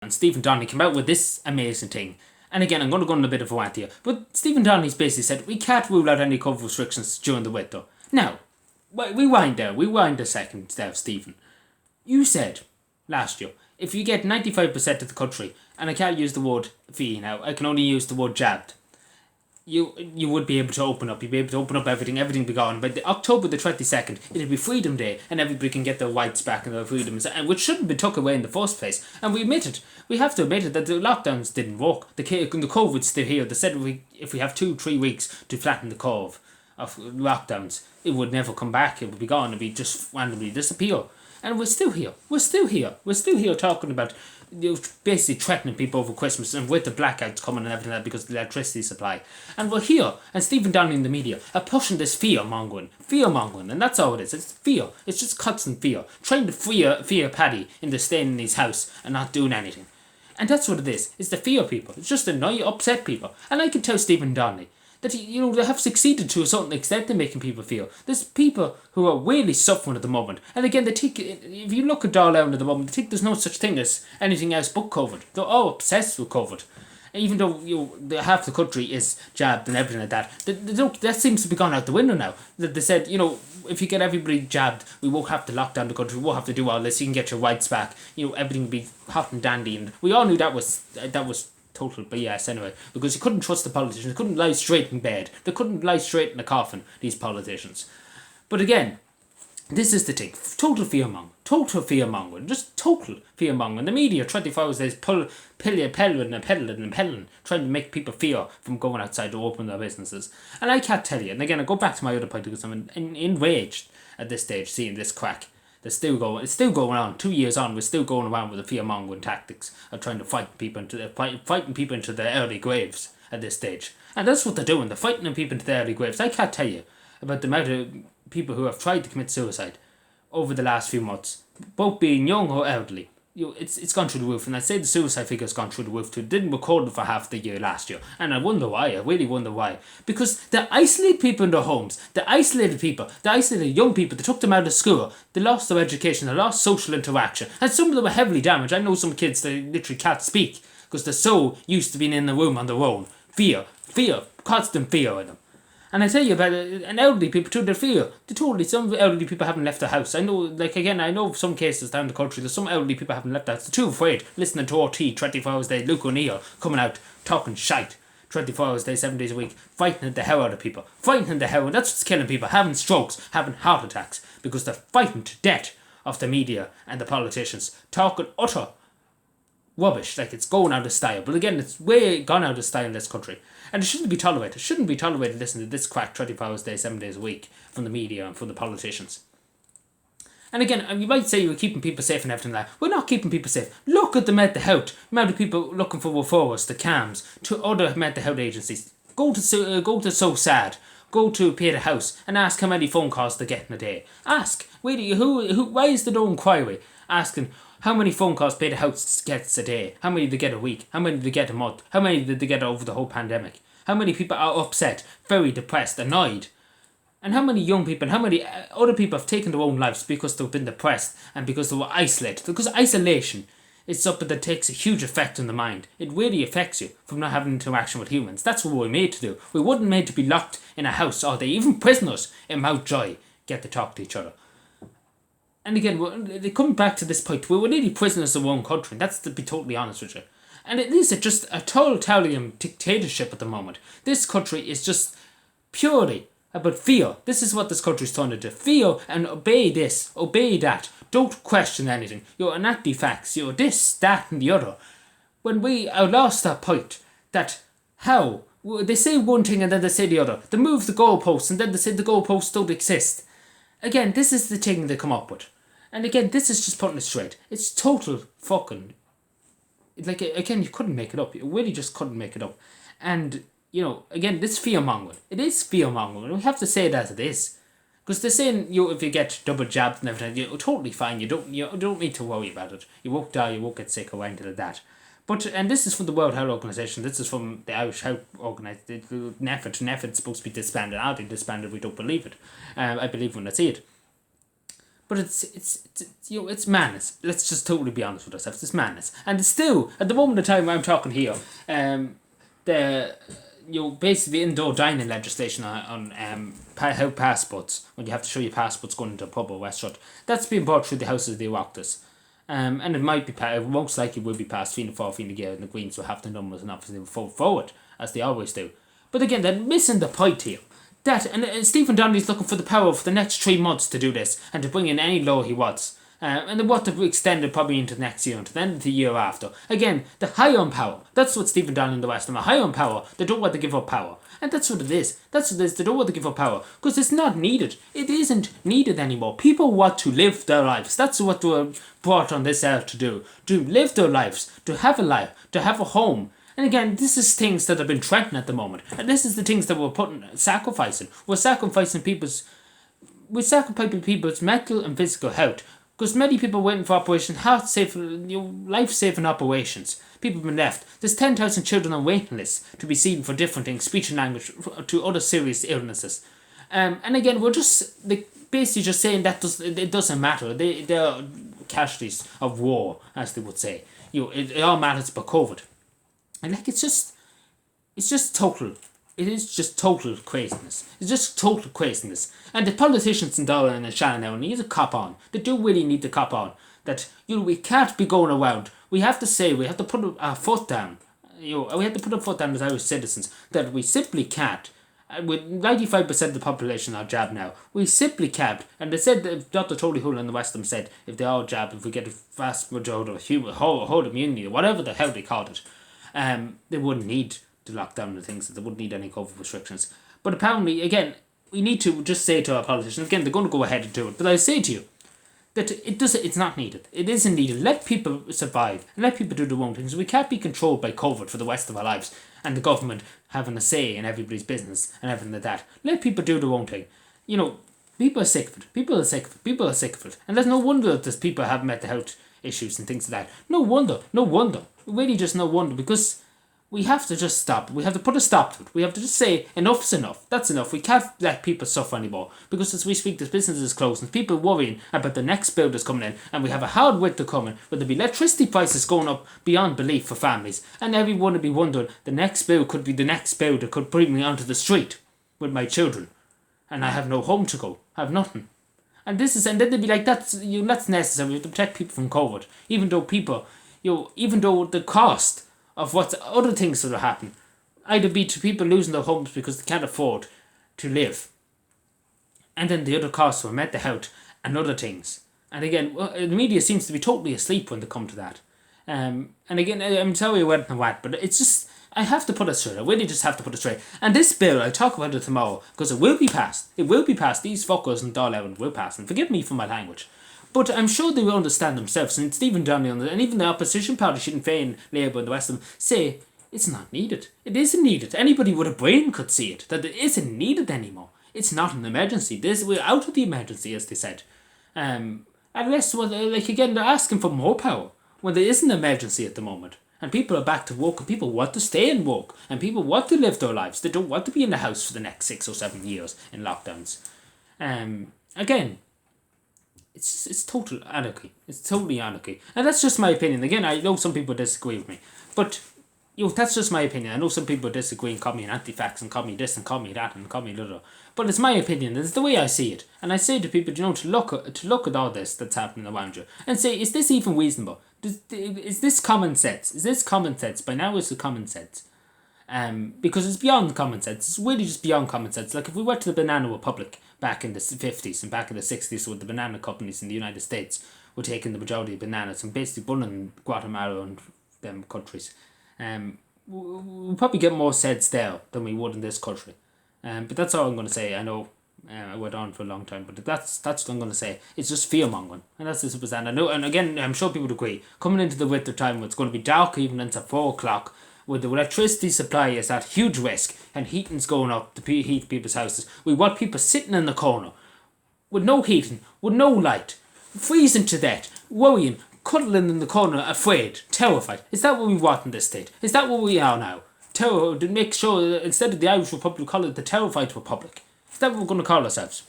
and Stephen Donnelly came out with this amazing thing. And again, I'm going to go on a bit of a rant here, but Stephen Donnelly's basically said we can't rule out any COVID restrictions during the winter. Now, rewind a second there, Stephen. You said last year, if you get 95% of the country, and I can't use the word fee now, I can only use the word jabbed, you would be able to open up. You'd be able to open up everything be gone. By October the 22nd, it'll be Freedom Day, and everybody can get their rights back and their freedoms, and which shouldn't be took away in the first place. And we have to admit it, that the lockdowns didn't work. The COVID's still here. They said if we have 2-3 weeks to flatten the curve of lockdowns, it would never come back. It would be gone. It would be just randomly disappear. And we're still here. We're still here talking about basically threatening people over Christmas and with the blackouts coming and everything like that because of the electricity supply. And we're here, and Stephen Donnelly in the media are pushing this fear mongering, and that's all it is. It's fear. It's just constant fear. Trying to fear Paddy into staying in his house and not doing anything. And that's what it is. It's the fear people. It's just annoy, upset people. And I can tell Stephen Donnelly that they have succeeded to a certain extent in making people feel. There's people who are really suffering at the moment. And again, they think, if you look at Darlown at the moment, they think there's no such thing as anything else but COVID. They're all obsessed with COVID. Even though half the country is jabbed and everything like that, that seems to be gone out the window now. That they said, if you get everybody jabbed, we won't have to lock down the country, we won't have to do all this, you can get your rights back, everything will be hot and dandy. And we all knew that was total BS anyway, because you couldn't trust the politicians. They couldn't lie straight in bed. They couldn't lie straight in a coffin, these politicians. But again, this is the thing. Total fear-mongering. Just total fear-mongering. The media 24 hours days peddling, trying to make people fear from going outside to open their businesses. And I can't tell you, and again, I go back to my other point because I'm enraged at this stage seeing this crack. It's still going on. 2 years on, we're still going around with the fear-mongering tactics of trying to fighting people into their early graves at this stage. And that's what they're doing. They're fighting people into their early graves. I can't tell you about the amount of people who have tried to commit suicide over the last few months, both being young or elderly. It's gone through the roof, and I'd say the suicide figure's gone through the roof too. It didn't record it for half the year last year, and I wonder why. I really wonder why. Because they isolate people in their homes. They isolated young people. They took them out of school. They lost their education. They lost social interaction, and some of them were heavily damaged. I know some kids that literally can't speak because they're so used to being in the room on their own. Fear, constant fear in them. And I tell you about and elderly people too, they fear. Some elderly people haven't left the house. I know, I know some cases down the country, there's some elderly people haven't left the house. They're too afraid, listening to RT 24 hours a day, Luke O'Neill coming out, talking shite, 24 hours a day, 7 days a week, fighting the hell out of people. That's what's killing people, having strokes, having heart attacks, because they're fighting to death of the media and the politicians, talking utter rubbish, like it's going out of style. But again, it's way gone out of style in this country. And it shouldn't be tolerated. It shouldn't be tolerated listening to this crack 24 hours a day, 7 days a week from the media and from the politicians. And again, you might say you're keeping people safe and everything like that. We're not keeping people safe. Look at the mental health. Amount of people looking for referrals to CAMS, to other mental health agencies. Go to So Sad. Go to Pay the House and ask how many phone calls they get in a day. Ask, really, why is there no inquiry asking how many phone calls Pay the House gets a day? How many they get a week? How many they get a month? How many did they get over the whole pandemic? How many people are upset, very depressed, annoyed? And how many young people and how many other people have taken their own lives because they've been depressed and because they were isolated? Because isolation is something that takes a huge effect on the mind. It really affects you from not having interaction with humans. That's what we're made to do. We weren't made to be locked in a house all day. Even prisoners in Mountjoy get to talk to each other. And again, they come back to this point where we're nearly prisoners of our own country, and that's to be totally honest with you. And it is just a totalitarian dictatorship at the moment. This country is just purely about fear. This is what this country is trying to do. Fear and obey this, obey that. Don't question anything. You're enact facts. You're this, that, and the other. When we are lost that point, that how they say one thing and then they say the other. They move the goalposts and then they say the goalposts don't exist. Again, this is the thing they come up with. And again, this is just putting it straight. It's total fucking... again, you couldn't make it up. You really just couldn't make it up. And, again, this fear-mongering. It is fear-mongering. We have to say it as it is. Because they're saying, if you get double jabbed and everything, you're totally fine. You don't need to worry about it. You won't die, you won't get sick or anything like that. And this is from the World Health Organization. This is from the Irish Health Organisation. NEFID's supposed to be disbanded. Are they disbanded? We don't believe it. I believe when I see it. But it's madness. Let's just totally be honest with ourselves. It's madness, and it's still at the moment of time I'm talking here. The basically indoor dining legislation on how passports, when you have to show your passports going into a pub or restaurant, that's being brought through the House of the Oireachtas. And it might be most likely will be passed Fianna Fáil, Fine Gael, and the Greens will have the numbers and obviously will vote forward as they always do. But again, they're missing the point here. And Stephen Donnelly's looking for the power for the next 3 months to do this and to bring in any law he wants. And they want to extend it probably into next year, into the end of the year after. Again, the high on power. That's what Stephen Donnelly and the West are. High on power. They don't want to give up power. And that's what it is. That's what it is. They don't want to give up power. Because it's not needed. It isn't needed anymore. People want to live their lives. That's what they were brought on this earth to do. To live their lives. To have a life. To have a home. And again, this is things that have been threatened at the moment. And this is the things that we're sacrificing. We're sacrificing people's mental and physical health. Because many people are waiting for life-saving operations. People have been left. There's 10,000 children on waiting lists to be seen for different things, speech and language, to other serious illnesses. And again, we're just basically just saying that it doesn't matter. They're casualties of war, as they would say. It all matters about COVID. And it's just total. It is just total craziness. It's just total craziness. And the politicians in Dublin and Shannon now need to cop on. They do really need to cop on. That we can't be going around. We have to put our foot down. We have to put our foot down as Irish citizens. That we simply can't. With 95% of the population are jabbed now, we simply can't. And they said that Dr. Tony Hull and the West of them said if they all jab, if we get a vast majority of whole immunity, or whatever the hell they called it, they wouldn't need to lock down the things, that they wouldn't need any COVID restrictions. But apparently, again, we need to just say to our politicians, again, they're going to go ahead and do it, but I say to you that it's not needed. It isn't needed. Let people survive and let people do their own things. We can't be controlled by COVID for the rest of our lives and the government having a say in everybody's business and everything like that. Let people do their own thing. People are sick of it. People are sick of it. And there's no wonder that there's people have mental health issues and things like that. No wonder. Really just no wonder, because we have to just stop. We have to put a stop to it. We have to just say, enough's enough. That's enough. We can't let people suffer anymore. Because as we speak, this business is closed and people worrying about the next bill that's coming in. And we have a hard winter coming where there'll be electricity prices going up beyond belief for families. And everyone will be wondering, the next bill could be the next bill that could bring me onto the street with my children. And I have no home to go. I have nothing. And then they'll be like, that's necessary. We have to protect people from COVID. Even though the cost of what other things that will happen, either be to people losing their homes because they can't afford to live, and then the other costs for mental health and other things. And again, the media seems to be totally asleep when they come to that. And again, I'm sorry I went on that, but it's just, I have to put it straight. I really just have to put it straight. And this bill, I'll talk about it tomorrow, because it will be passed. It will be passed. These fuckers in Dáil will pass. And forgive me for my language. But I'm sure they will understand themselves. And Stephen Donnelly and even the opposition party, Sinn Féin, Labour and the rest of them, say it's not needed. It isn't needed. Anybody with a brain could see it, that it isn't needed anymore. It's not an emergency. We're out of the emergency, as they said. Unless, again, they're asking for more power when there is an emergency at the moment. And people are back to work, and people want to stay in work, and people want to live their lives. They don't want to be in the house for the next 6 or 7 years in lockdowns. Again, it's total anarchy. It's totally anarchy. And that's just my opinion. Again, I know some people disagree with me. But, that's just my opinion. I know some people disagree and call me an anti-vax and call me this and call me that and call me the other. But it's my opinion. It's the way I see it. And I say to people, to look at all this that's happening around you and say, is this even reasonable? Is this common sense? Is this common sense? By now it's common sense. Because it's beyond common sense. It's really just beyond common sense. Like if we went to the Banana Republic back in the 50s and back in the 60s, with the banana companies in the United States were taking the majority of bananas and basically burning Guatemala and them countries, we'll probably get more sense there than we would in this country. But that's all I'm going to say. I know I went on for a long time, but that's what I'm going to say. It's just fear-mongering. And that's the simple. I know, and again, I'm sure people would agree. Coming into the winter time, it's going to be dark even until 4 o'clock. With the electricity supply is at huge risk and heating's going up to heat people's houses. We want people sitting in the corner with no heating, with no light, freezing to death, worrying, cuddling in the corner, afraid, terrified. Is that what we want in this state? Is that what we are now? To make sure that instead of the Irish Republic, we call it the Terrified Republic. Is that what we're going to call ourselves?